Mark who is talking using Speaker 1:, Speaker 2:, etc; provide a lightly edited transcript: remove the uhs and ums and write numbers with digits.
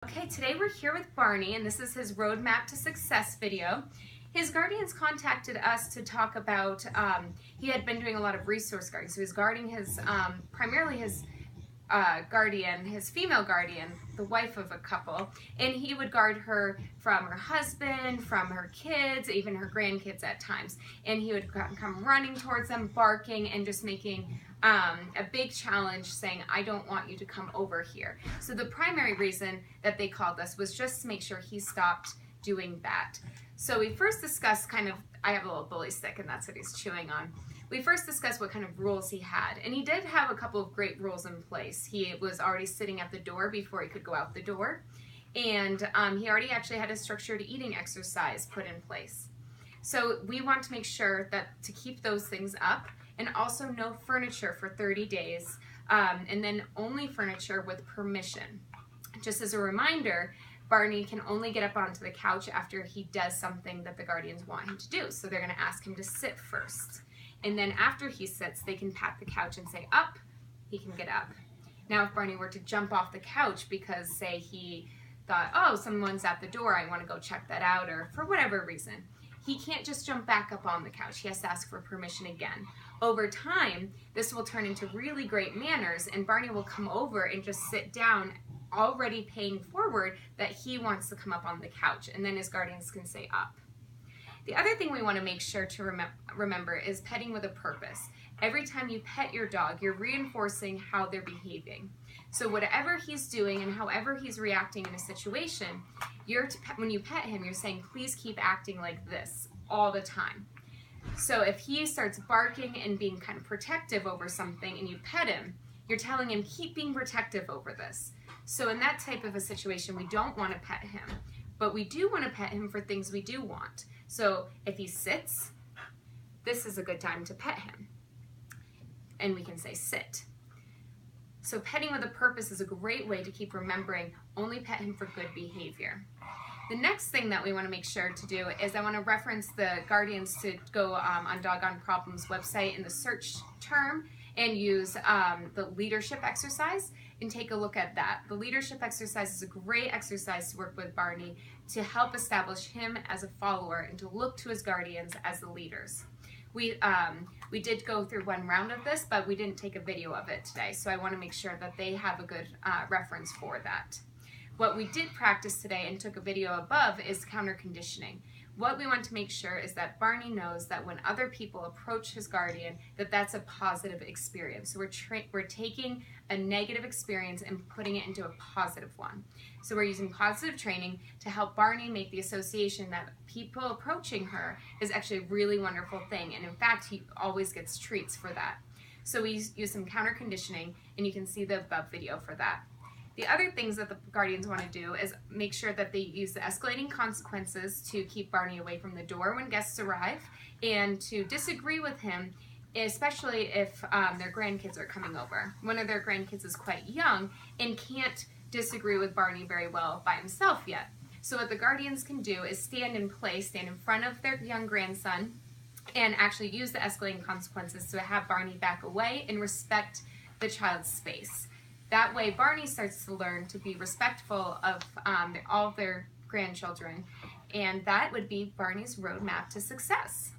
Speaker 1: Okay, today we're here with Barney, and this is his Roadmap to Success video. His guardians contacted us to talk about, he had been doing a lot of resource guarding, so he was guarding his, primarily his guardian, his female guardian, the wife of a couple, and he would guard her from her husband, from her kids, even her grandkids at times, and he would come running towards them, barking, and just making a big challenge saying, I don't want you to come over here. So the primary reason that they called us was just to make sure he stopped doing that. So we first discussed I have a little bully stick and that's what he's chewing on. We first discussed what kind of rules he had, and he did have a couple of great rules in place. He was already sitting at the door before he could go out the door, and he already actually had a structured eating exercise put in place. So we want to make sure that to keep those things up, and also no furniture for 30 days, and then only furniture with permission. Just as a reminder, Barney can only get up onto the couch after he does something that the guardians want him to do. So they're going to ask him to sit first. And then after he sits, they can pat the couch and say, up, he can get up. Now if Barney were to jump off the couch because, say, he thought, oh, someone's at the door, I want to go check that out, or for whatever reason, he can't just jump back up on the couch. He has to ask for permission again. Over time, this will turn into really great manners, and Barney will come over and just sit down, already paying forward that he wants to come up on the couch, and then his guardians can say up. The other thing we want to make sure to remember is petting with a purpose. Every time you pet your dog, you're reinforcing how they're behaving. So whatever he's doing and however he's reacting in a situation, when you pet him, you're saying, please keep acting like this all the time. So if he starts barking and being kind of protective over something and you pet him, you're telling him, keep being protective over this. So in that type of a situation, we don't want to pet him, but we do want to pet him for things we do want. So if he sits, this is a good time to pet him. And we can say sit. So petting with a purpose is a great way to keep remembering, only pet him for good behavior. The next thing that we want to make sure to do is I want to reference the guardians to go on Doggone Problems website in the search term and use the leadership exercise and take a look at that. The leadership exercise is a great exercise to work with Barney to help establish him as a follower and to look to his guardians as the leaders. We did go through one round of this, but we didn't take a video of it today, so I want to make sure that they have a good reference for that. What we did practice today and took a video above is counter conditioning. What we want to make sure is that Barney knows that when other people approach his guardian, that that's a positive experience. So we're taking a negative experience and putting it into a positive one. So we're using positive training to help Barney make the association that people approaching her is actually a really wonderful thing. And in fact, he always gets treats for that. So we use some counter conditioning, and you can see the above video for that. The other things that the guardians want to do is make sure that they use the escalating consequences to keep Barney away from the door when guests arrive, and to disagree with him, especially if their grandkids are coming over. One of their grandkids is quite young and can't disagree with Barney very well by himself yet. So what the guardians can do is stand in front of their young grandson, and actually use the escalating consequences to have Barney back away and respect the child's space. That way, Barney starts to learn to be respectful of all of their grandchildren, and that would be Barney's roadmap to success.